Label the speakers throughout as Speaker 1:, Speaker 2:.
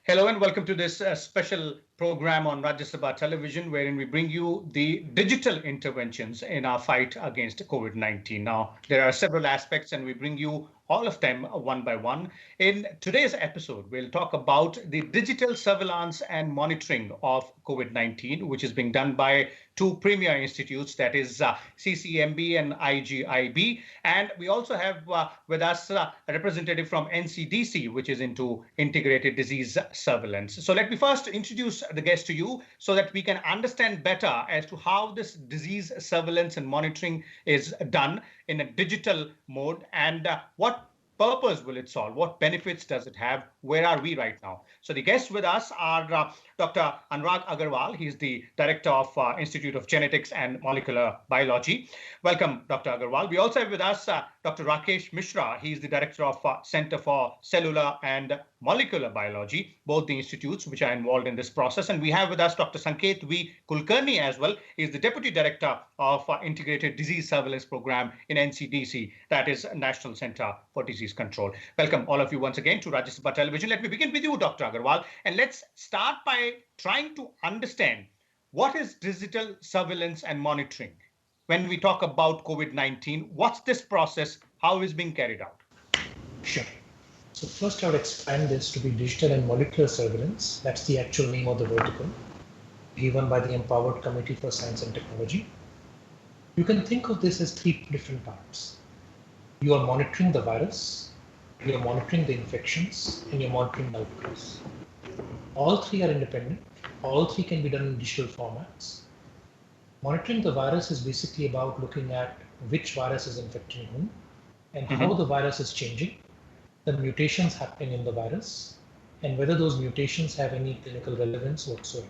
Speaker 1: Hello and welcome to this special program on Rajya Sabha television, wherein we bring you the digital interventions in our fight against COVID-19. Now, there are several aspects, and we bring you all of them one by one. In today's episode, we'll talk about the digital surveillance and monitoring of COVID-19, which is being done by two premier institutes, that is CCMB and IGIB. And we also have with us a representative from NCDC, which is into integrated disease surveillance. So let me first introduce the guest to you so that we can understand better as to how this disease surveillance and monitoring is done in a digital mode and what purpose will it solve? What benefits does it have? Where are we right now? So the guests with us are Dr. Anurag Agarwal. He's the director of Institute of Genetics and Molecular Biology. Welcome, Dr. Agarwal. We also have with us Dr. Rakesh Mishra. He's the director of Center for Cellular and Molecular Biology, both the institutes which are involved in this process. And we have with us Dr. Sanket V. Kulkarni as well. He's the deputy director of Integrated Disease Surveillance Program in NCDC, that is National Center for Disease Control. Welcome all of you once again to Rajya Sabha Television. Let me begin with you, Dr. Agarwal, and let's start by trying to understand what is digital surveillance and monitoring. When we talk about COVID-19, what's this process? How is it being carried out?
Speaker 2: Sure. So first I would expand this to be digital and molecular surveillance. That's the actual name of the vertical, given by the Empowered Committee for Science and Technology. You can think of this as three different parts. You are monitoring the virus, you are monitoring the infections, and you're monitoring outcomes. All three are independent. All three can be done in digital formats. Monitoring the virus is basically about looking at which virus is infecting whom and how the virus is changing, the mutations happening in the virus, and whether those mutations have any clinical relevance whatsoever.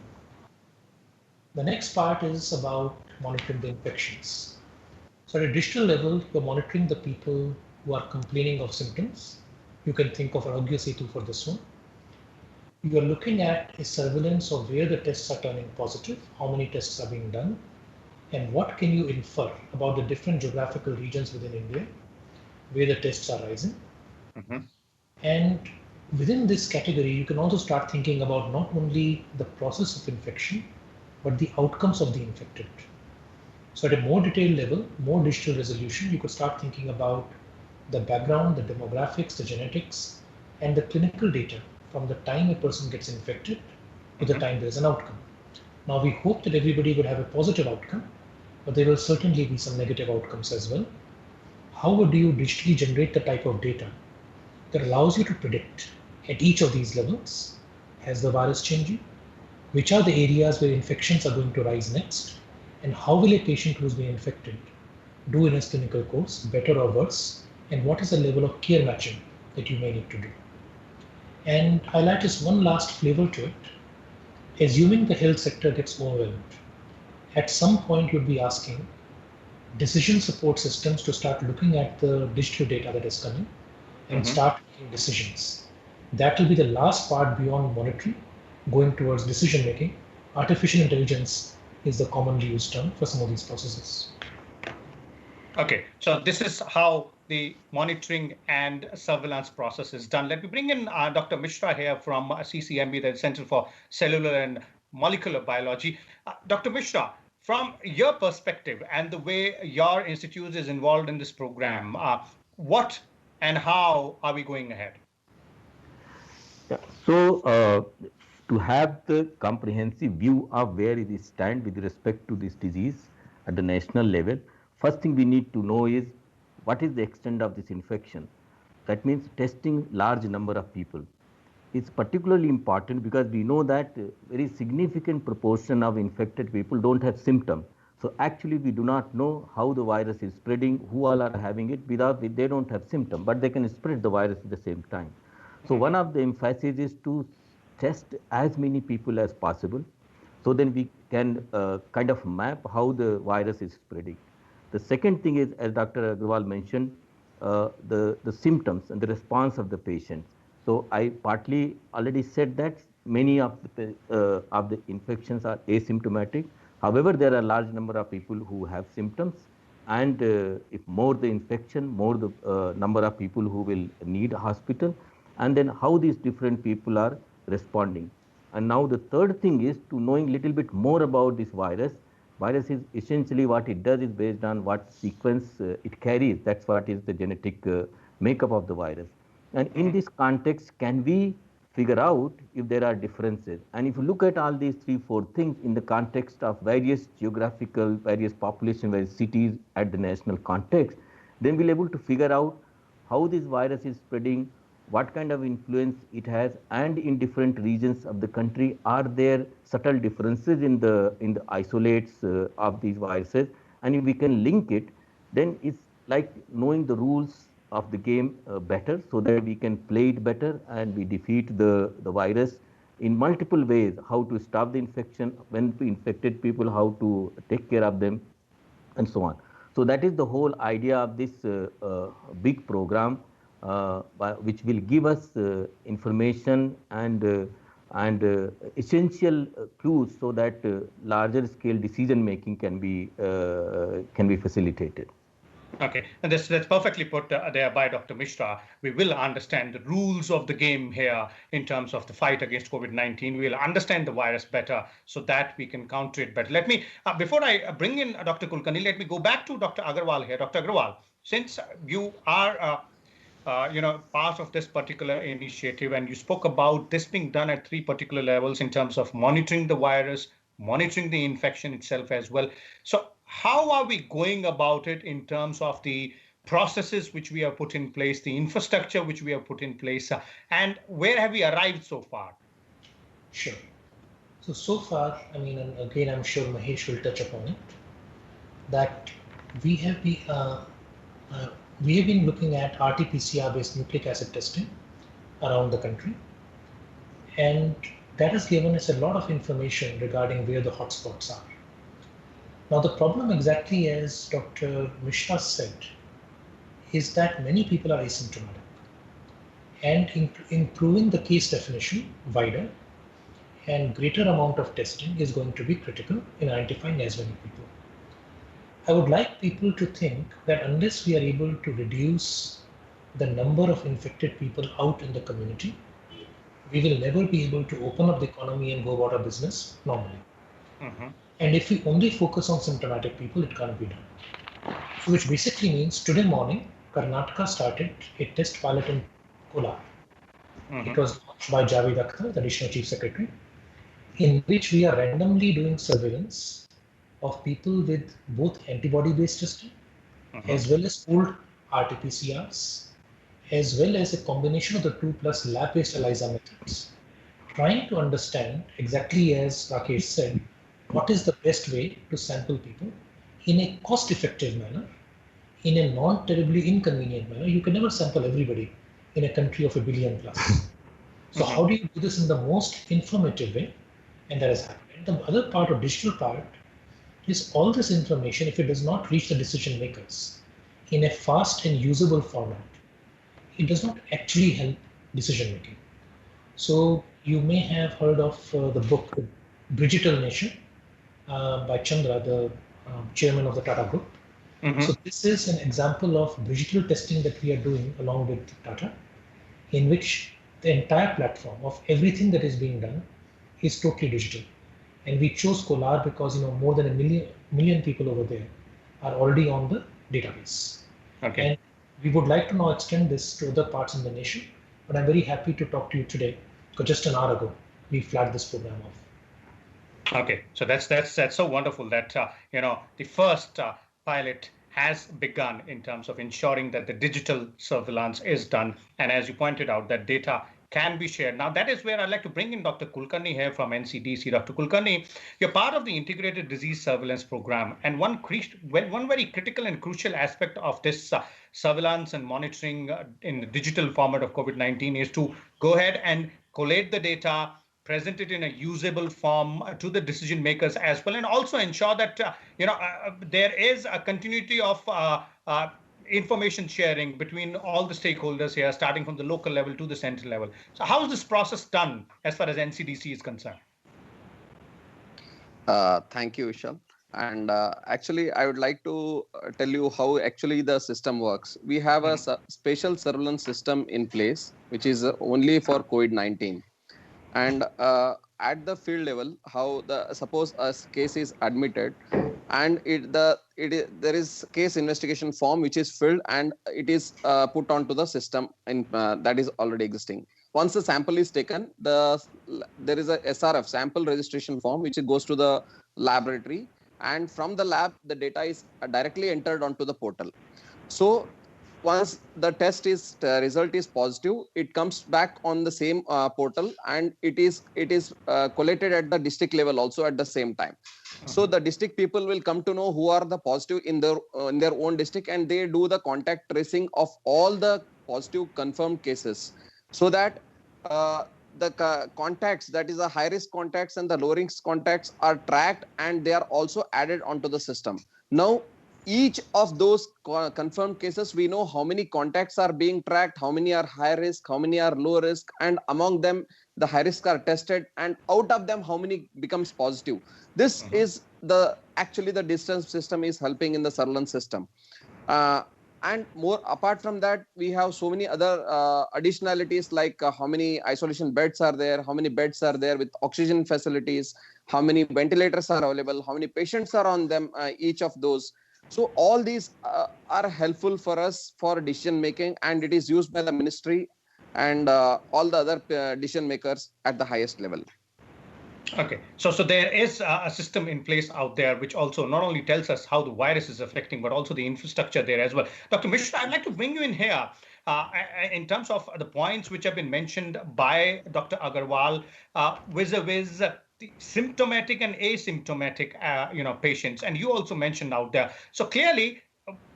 Speaker 2: The next part is about monitoring the infections. So at a digital level, you're monitoring the people who are complaining of symptoms. You can think of Arogya Setu for this one. You are looking at a surveillance of where the tests are turning positive, how many tests are being done, and what can you infer about the different geographical regions within India where the tests are rising. And within this category, you can also start thinking about not only the process of infection, but the outcomes of the infected. So at a more detailed level, more digital resolution, you could start thinking about the background, the demographics, the genetics, and the clinical data from the time a person gets infected to the time there is an outcome. Now we hope that everybody would have a positive outcome, but there will certainly be some negative outcomes as well. How would you digitally generate the type of data that allows you to predict at each of these levels, has the virus changing, which are the areas where infections are going to rise next, and how will a patient who's been infected do in his clinical course, better or worse, and what is the level of care matching that you may need to do. And highlight is one last flavor to it. Assuming the health sector gets overwhelmed, at some point you'll be asking decision support systems to start looking at the digital data that is coming and start making decisions. That will be the last part beyond monitoring, going towards decision making. Artificial intelligence is the commonly used term for some of these processes.
Speaker 1: Okay, so this is how the monitoring and surveillance process is done. Let me bring in Dr. Mishra here from CCMB, the Center for Cellular and Molecular Biology. Dr. Mishra, from your perspective and the way your institute is involved in this program, what and how are we going ahead?
Speaker 3: Yeah. So to have the comprehensive view of where we stand with respect to this disease at the national level, first thing we need to know is what is the extent of this infection. That means testing large number of people. It's particularly important because we know that very significant proportion of infected people don't have symptoms. So actually we do not know how the virus is spreading, who all are having it without they don't have symptoms, but they can spread the virus at the same time. So one of the emphasis is to test as many people as possible. So then we can kind of map how the virus is spreading. The second thing is, as Dr. Agarwal mentioned, the symptoms and the response of the patients. So I partly already said that many of the infections are asymptomatic. However, there are a large number of people who have symptoms, and if more the infection, more the number of people who will need a hospital, and then how these different people are responding. And now the third thing is to knowing a little bit more about this virus. Virus is essentially what it does is based on what sequence it carries. That's what is the genetic makeup of the virus. And in this context, can we figure out if there are differences? And if you look at all these 3, 4 things in the context of various geographical, various population, various cities at the national context, then we'll be able to figure out how this virus is spreading, what kind of influence it has, and in different regions of the country, are there subtle differences in the isolates of these viruses? And if we can link it, then it's like knowing the rules of the game better, so that we can play it better and we defeat the virus in multiple ways. How to stop the infection, when to infected people, how to take care of them, and so on. So that is the whole idea of this big program, which will give us information and essential clues, so that larger scale decision making can be facilitated.
Speaker 1: Okay, and that's perfectly put there by Dr. Mishra. We will understand the rules of the game here in terms of the fight against COVID-19. We will understand the virus better so that we can counter it better. Let me, before I bring in Dr. Kulkarni, let me go back to Dr. Agarwal here. Dr. Agarwal, since you are part of this particular initiative, and you spoke about this being done at 3 particular levels in terms of monitoring the virus, monitoring the infection itself as well. So how are we going about it in terms of the processes which we have put in place, the infrastructure which we have put in place, and where have we arrived so far?
Speaker 2: Sure. So far, I mean, and again, I'm sure Mahesh will touch upon it, that we have been looking at RT-PCR-based nucleic acid testing around the country, and that has given us a lot of information regarding where the hotspots are. Now, the problem, exactly as Dr. Mishra said, is that many people are asymptomatic, and improving the case definition wider and greater amount of testing is going to be critical in identifying as many people. I would like people to think that unless we are able to reduce the number of infected people out in the community, we will never be able to open up the economy and go about our business normally. Mm-hmm. And if we only focus on symptomatic people, it can't be done. So which basically means today morning, Karnataka started a test pilot in Kolar. Mm-hmm. It was launched by Javed Akhtar, the Additional Chief Secretary, in which we are randomly doing surveillance of people with both antibody-based testing, as well as pooled RT-PCRs, as well as a combination of the 2 plus lab-based ELISA methods, trying to understand, exactly as Rakesh said, what is the best way to sample people in a cost-effective manner, in a non-terribly inconvenient manner. You can never sample everybody in a country of 1 billion plus. So how do you do this in the most informative way? And that has happened. The other part, or digital part, is all this information, if it does not reach the decision makers in a fast and usable format, it does not actually help decision making. So you may have heard of the book Digital Nation by Chandra, the chairman of the Tata Group. Mm-hmm. So this is an example of digital testing that we are doing along with Tata, in which the entire platform of everything that is being done is totally digital. And we chose Kolar because more than a million people over there are already on the database. Okay. And we would like to now extend this to other parts in the nation, but I'm very happy to talk to you today because just an hour ago we flagged this program off.
Speaker 1: Okay, so that's so wonderful that the first pilot has begun in terms of ensuring that the digital surveillance is done, and as you pointed out, that data can be shared. Now, that is where I'd like to bring in Dr. Kulkarni here from NCDC. Dr. Kulkarni, you're part of the Integrated Disease Surveillance Program, and one very critical and crucial aspect of this surveillance and monitoring in the digital format of COVID-19 is to go ahead and collate the data, present it in a usable form to the decision makers as well, and also ensure that there is a continuity of information sharing between all the stakeholders here, starting from the local level to the central level. So how is this process done as far as NCDC is concerned?
Speaker 4: Thank you, Vishal. And actually, I would like to tell you how actually the system works. We have a special surveillance system in place, which is only for COVID-19. And at the field level, how the suppose a case is admitted, and there is case investigation form which is filled, and it is put onto the system in that is already existing. Once the sample is taken, there is a SRF, sample registration form, which goes to the laboratory, and from the lab the data is directly entered onto the portal. So once the result is positive, it comes back on the same portal, and it is collated at the district level also at the same time. So the district people will come to know who are the positive in their own district, and they do the contact tracing of all the positive confirmed cases, so that the contacts, that is the high risk contacts and the low risk contacts, are tracked, and they are also added onto the system. Now each of those confirmed cases, we know how many contacts are being tracked, how many are high risk, how many are low risk, and among them the high risk are tested, and out of them how many becomes positive. This is actually the distance system is helping in the surveillance system. And more apart from that, we have so many other additionalities, like how many isolation beds are there, how many beds are there with oxygen facilities, how many ventilators are available, how many patients are on them, each of those. So all these are helpful for us for decision making, and it is used by the ministry and all the other decision makers at the highest level.
Speaker 1: Okay, so there is a system in place out there which also not only tells us how the virus is affecting, but also the infrastructure there as well. Dr. Mishra, I'd like to bring you in here in terms of the points which have been mentioned by Dr. Agarwal vis-a-vis the symptomatic and asymptomatic patients, and you also mentioned out there. So clearly,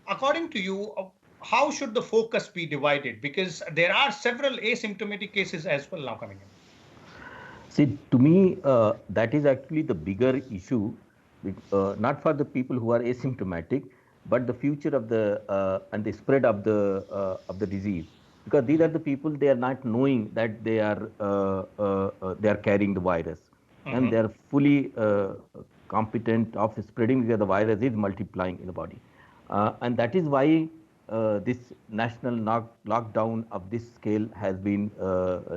Speaker 1: according to you, how should the focus be divided? Because there are several asymptomatic cases as well now coming in.
Speaker 3: See, to me, that is actually the bigger issue, not for the people who are asymptomatic, but the future of the and the spread of the disease. Because these are the people, they are not knowing that they are carrying the virus, and they are fully competent of spreading, because the virus is multiplying in the body, and that is why this national lockdown of this scale has been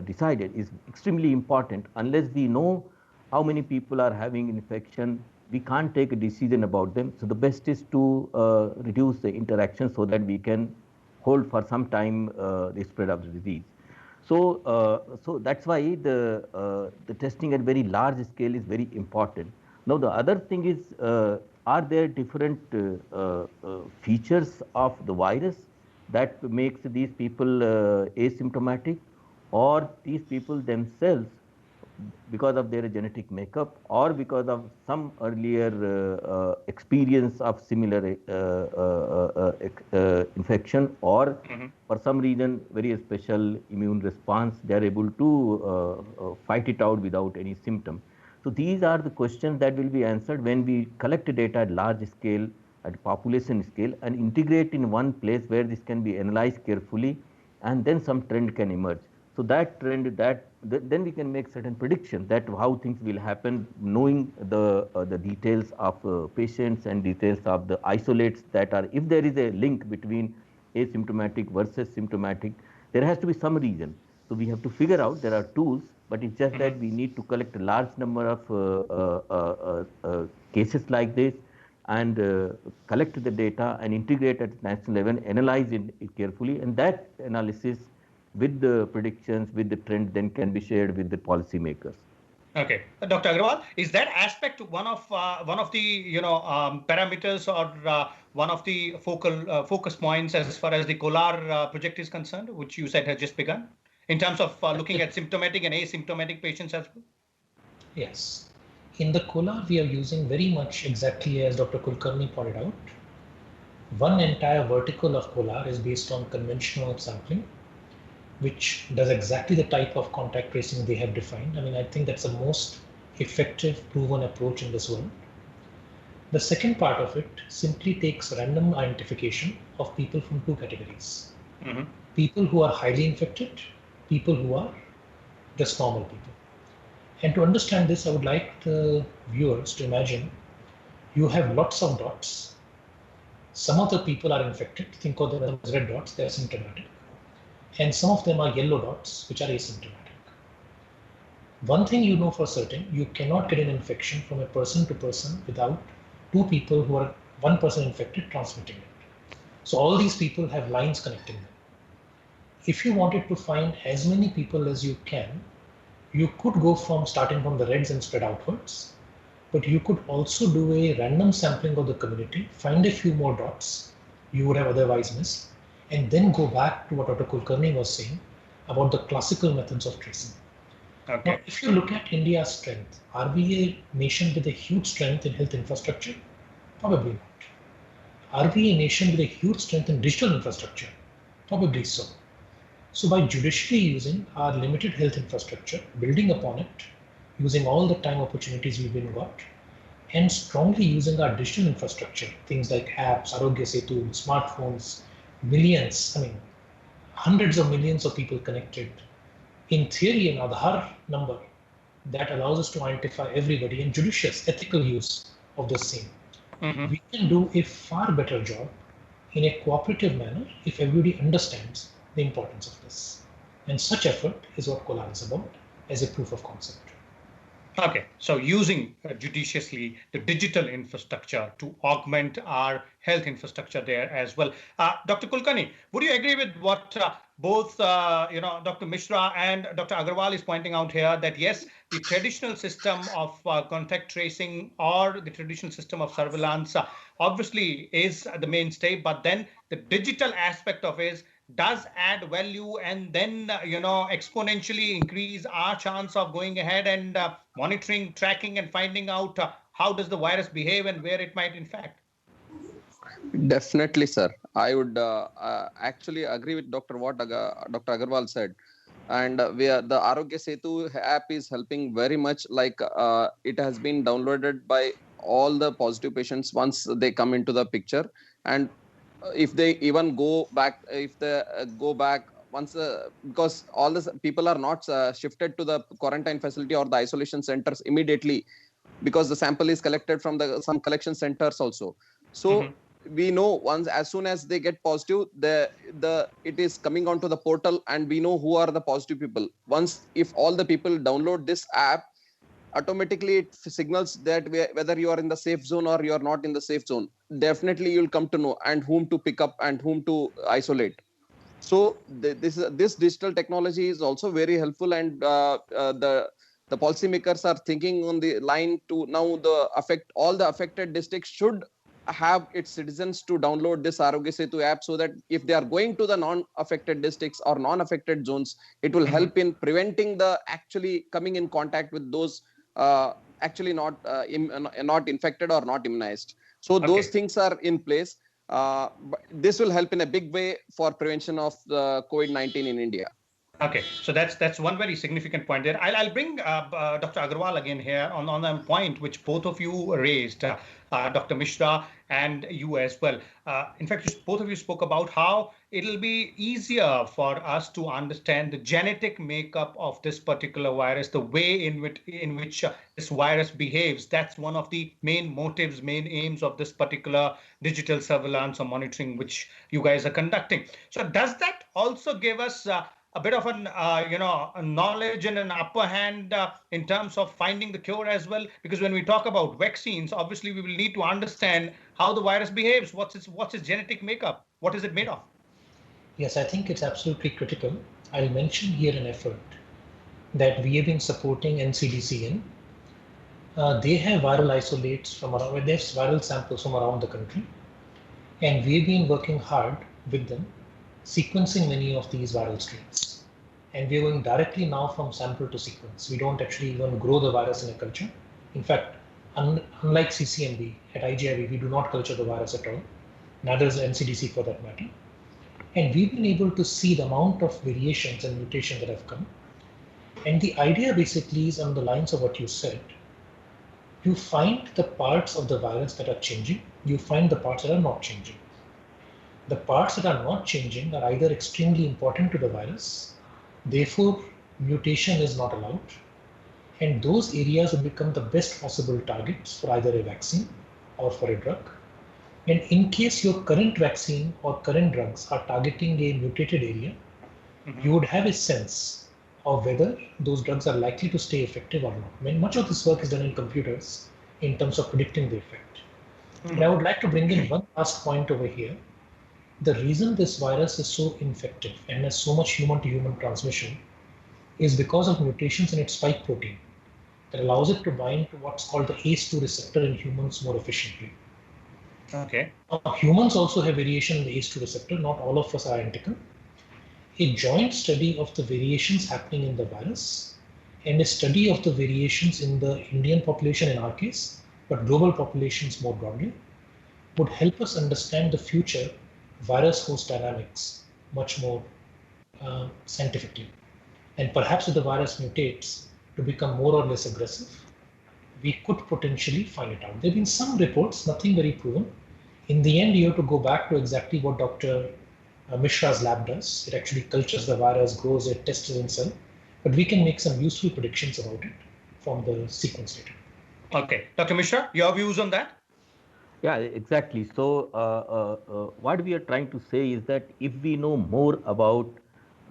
Speaker 3: decided is extremely important. Unless we know how many people are having infection, we can't take a decision about them. So the best is to reduce the interaction so that we can hold for some time the spread of the disease. So that's why the testing at very large scale is very important. Now the other thing is, are there different features of the virus that makes these people asymptomatic, or these people themselves, because of their genetic makeup or because of some earlier experience of similar infection, or for some reason very special immune response, they are able to fight it out without any symptom. So these are the questions that will be answered when we collect data at large scale, at population scale, and integrate in one place where this can be analyzed carefully, and then some trend can emerge. So that trend, then we can make certain prediction that how things will happen, knowing the details of patients and details of the isolates that are, if there is a link between asymptomatic versus symptomatic, there has to be some reason. So we have to figure out, there are tools, but it's just that we need to collect a large number of cases like this, and collect the data and integrate at national level, analyze it carefully, and that analysis with the predictions, with the trend, then can be shared with the policymakers.
Speaker 1: Okay, Dr. Agarwal, is that aspect one of the parameters or one of the focus points as far as the KOLAR project is concerned, which you said has just begun, in terms of looking at symptomatic and asymptomatic patients as well?
Speaker 2: Yes. In the KOLAR, we are using very much exactly as Dr. Kulkarni pointed out. One entire vertical of KOLAR is based on conventional sampling, which does exactly the type of contact tracing they have defined. I mean, I think that's the most effective, proven approach in this world. The second part of it simply takes random identification of people from two categories. People who are highly infected, people who are just normal people. And to understand this, I would like the viewers to imagine you have lots of dots. Some of the people are infected, think of them as red dots, they are symptomatic. And some of them are yellow dots, which are asymptomatic. One thing you know for certain, you cannot get an infection from a person to person without two people who are one person infected transmitting it. So all these people have lines connecting them. If you wanted to find as many people as you can, you could go from starting from the reds and spread outwards, but you could also do a random sampling of the community, find a few more dots you would have otherwise missed, and then go back to what Dr. Kulkarni was saying about the classical methods of tracing.
Speaker 1: Okay.
Speaker 2: Now, if you look at India's strength, are we a nation with a huge strength in health infrastructure? Probably not. Are we a nation with a huge strength in digital infrastructure? Probably so. So by judiciously using our limited health infrastructure, building upon it, using all the time opportunities we've been got, and strongly using our digital infrastructure, things like apps, Arogya Setu, smartphones, millions, hundreds of millions of people connected. In theory, an Aadhaar number that allows us to identify everybody and judicious, ethical use of the same. We can do a far better job in a cooperative manner if everybody understands the importance of this. And such effort is what COLAR is about as a proof of concept.
Speaker 1: Okay, so using judiciously the digital infrastructure to augment our health infrastructure there as well. Dr. Kulkarni, would you agree with what both Dr. Mishra and Dr. Agarwal is pointing out here, that yes, the traditional system of contact tracing or the traditional system of surveillance obviously is the mainstay, but then the digital aspect of it does add value and then exponentially increase our chance of going ahead and monitoring, tracking, and finding out how does the virus behave and where it might infect.
Speaker 4: Definitely, sir. I would actually agree with Dr. Agarwal said. And the Arogya Setu app is helping very much. Like it has been downloaded by all the positive patients once they come into the picture. And if they even go back, once, because all the people are not shifted to the quarantine facility or the isolation centers immediately, because the sample is collected from some collection centers also. So we know once, as soon as they get positive, it is coming onto the portal, and we know who are the positive people. Once, if all the people download this app, automatically it signals that whether you are in the safe zone or you are not in the safe zone. Definitely you'll come to know and whom to pick up and whom to isolate. So this digital technology is also very helpful, and the policymakers are thinking on the line to now all the affected districts should have its citizens to download this Arogya Setu app, so that if they are going to the non-affected districts or non-affected zones, it will help in preventing the actually coming in contact with those actually not infected or not immunized. So those things are in place. But this will help in a big way for prevention of the COVID-19 in India.
Speaker 1: Okay, so that's one very significant point there. I'll bring Dr. Agarwal again here on a point which both of you raised, Dr. Mishra and you as well. In fact, both of you spoke about how it'll be easier for us to understand the genetic makeup of this particular virus, the way in which this virus behaves. That's one of the main motives, main aims of this particular digital surveillance or monitoring which you guys are conducting. So does that also give us a bit of a knowledge and an upper hand in terms of finding the cure as well? Because when we talk about vaccines, obviously we will need to understand how the virus behaves. What's its genetic makeup? What is it made of?
Speaker 2: Yes, I think it's absolutely critical. I'll mention here an effort that we have been supporting NCDC in. They have viral isolates from around, they have viral samples from around the country, and we've been working hard with them, sequencing many of these viral strains. And we're going directly now from sample to sequence. We don't actually even grow the virus in a culture. In fact, unlike CCMB, at IGIV, we do not culture the virus at all. Neither does NCDC for that matter. And we've been able to see the amount of variations and mutations that have come. And the idea basically is on the lines of what you said. You find the parts of the virus that are changing, you find the parts that are not changing. The parts that are not changing are either extremely important to the virus, therefore mutation is not allowed, and those areas will become the best possible targets for either a vaccine or for a drug. And in case your current vaccine or current drugs are targeting a mutated area, you would have a sense of whether those drugs are likely to stay effective or not. I mean, much of this work is done in computers in terms of predicting the effect. But I would like to bring in one last point over here. The reason this virus is so infective and has so much human-to-human transmission is because of mutations in its spike protein that allows it to bind to what's called the ACE2 receptor in humans more efficiently.
Speaker 1: Okay.
Speaker 2: Humans also have variation in the ACE2 receptor. Not all of us are identical. A joint study of the variations happening in the virus and a study of the variations in the Indian population in our case, but global populations more broadly, would help us understand the future virus host dynamics much more scientifically. And perhaps if the virus mutates to become more or less aggressive, we could potentially find it out. There have been some reports, nothing very proven. In the end, you have to go back to exactly what Dr. Mishra's lab does. It actually cultures the virus, grows it, tests it in cell. But we can make some useful predictions about it from the sequence data.
Speaker 1: Okay. Dr. Mishra, your views on that?
Speaker 3: Yeah, exactly. So what we are trying to say is that if we know more about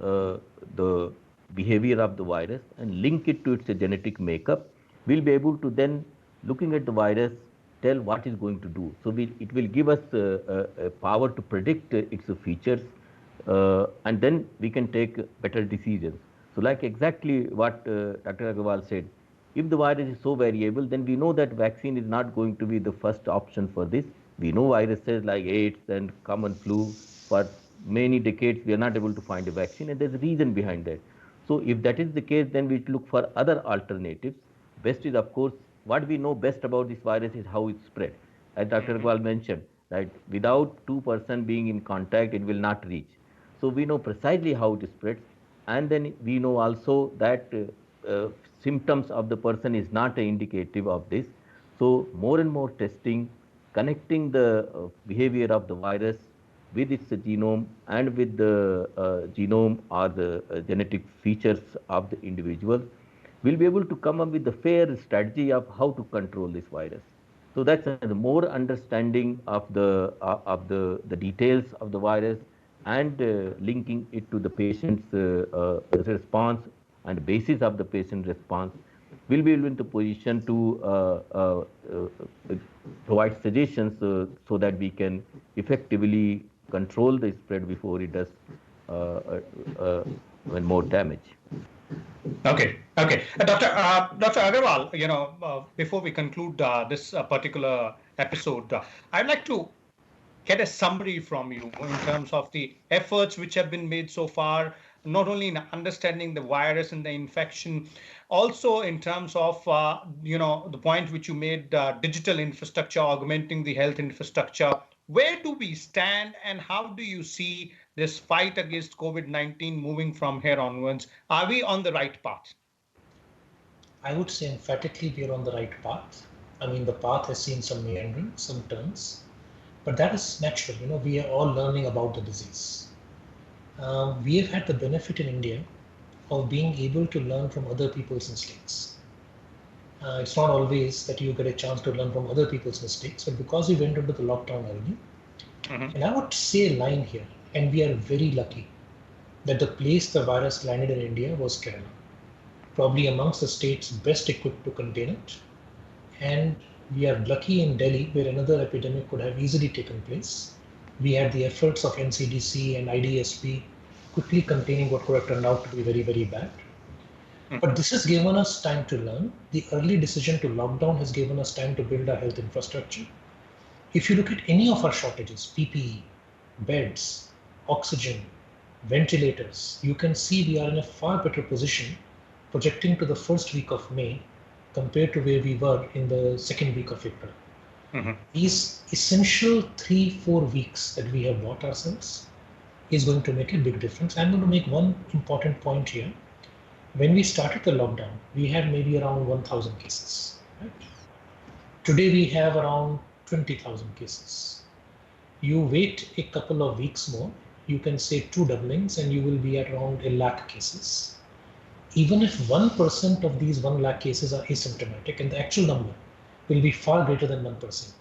Speaker 3: the behavior of the virus and link it to its genetic makeup, we'll be able to then, looking at the virus, tell what it's going to do. So it will give us a power to predict its features, and then we can take better decisions. So like exactly what Dr. Agarwal said, if the virus is so variable, then we know that vaccine is not going to be the first option for this. We know viruses like AIDS and common flu, for many decades we are not able to find a vaccine, and there's a reason behind that. So if that is the case, then we look for other alternatives. Best is, of course, what we know best about this virus is how it spread. As Dr. Agarwal mentioned, right, without 2% being in contact, it will not reach. So we know precisely how it spreads, and then we know also that symptoms of the person is not indicative of this. So more and more testing, connecting the behavior of the virus with its genome and with the genome or the genetic features of the individual, we'll be able to come up with a fair strategy of how to control this virus. So that's the more understanding of the details of the virus and linking it to the patient's response and basis of the patient response, will be in the position to provide suggestions so that we can effectively control the spread before it does more damage.
Speaker 1: Okay. Dr. Agarwal, before we conclude this particular episode, I'd like to get a summary from you in terms of the efforts which have been made so far, not only in understanding the virus and the infection, also in terms of, the point which you made, digital infrastructure, augmenting the health infrastructure. Where do we stand and how do you see this fight against COVID-19 moving from here onwards? Are we on the right path?
Speaker 2: I would say emphatically we are on the right path. I mean, the path has seen some meandering, some turns, but that is natural. We are all learning about the disease. We have had the benefit in India of being able to learn from other people's mistakes. It's not always that you get a chance to learn from other people's mistakes, but because we went into the lockdown early, and I would say a line here, and we are very lucky that the place the virus landed in India was Kerala, probably amongst the states best equipped to contain it. And we are lucky in Delhi, where another epidemic could have easily taken place. We had the efforts of NCDC and IDSP quickly containing what could have turned out to be very, very bad. But this has given us time to learn. The early decision to lockdown has given us time to build our health infrastructure. If you look at any of our shortages, PPE, beds, oxygen, ventilators, you can see we are in a far better position projecting to the first week of May compared to where we were in the second week of April. These essential 3-4 weeks that we have bought ourselves is going to make a big difference. I'm going to make one important point here. When we started the lockdown, we had maybe around 1,000 cases. Right? Today we have around 20,000 cases. You wait a couple of weeks more, you can say 2 doublings and you will be at around 1 lakh cases. Even if 1% of these 1 lakh cases are asymptomatic, and the actual number will be far greater than 1%,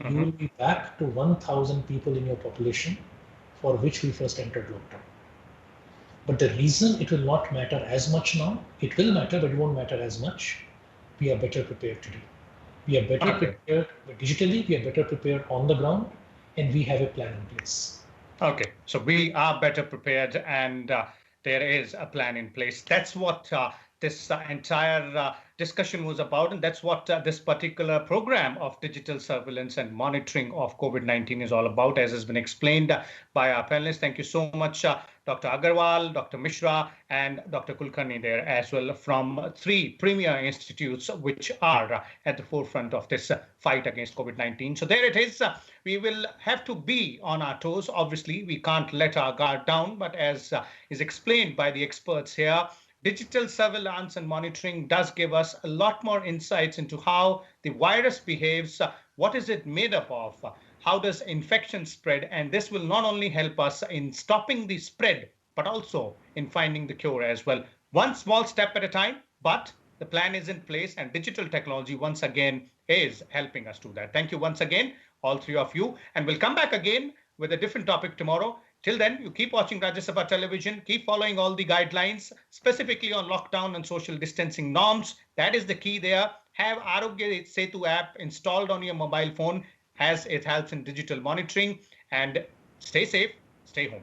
Speaker 2: you will be back to 1,000 people in your population for which we first entered lockdown. But the reason it will not matter as much now, it will matter, but it won't matter as much. We are better prepared today. We are better prepared digitally, we are better prepared on the ground, and we have a plan in place.
Speaker 1: Okay, so we are better prepared, and there is a plan in place. That's what this entire discussion was about, and that's what this particular program of digital surveillance and monitoring of COVID-19 is all about, as has been explained by our panelists. Thank you so much, Dr. Agarwal, Dr. Mishra, and Dr. Kulkarni there as well, from three premier institutes which are at the forefront of this fight against COVID-19. So there it is. We will have to be on our toes. Obviously, we can't let our guard down, but as is explained by the experts here, digital surveillance and monitoring does give us a lot more insights into how the virus behaves, what is it made up of, how does infection spread, and this will not only help us in stopping the spread, but also in finding the cure as well. One small step at a time, but the plan is in place, and digital technology once again is helping us do that. Thank you once again, all three of you, and we'll come back again with a different topic tomorrow. Till then, you keep watching Rajya Sabha television, keep following all the guidelines, specifically on lockdown and social distancing norms. That is the key there. Have Arogya Setu app installed on your mobile phone, as it helps in digital monitoring, and stay safe, stay home.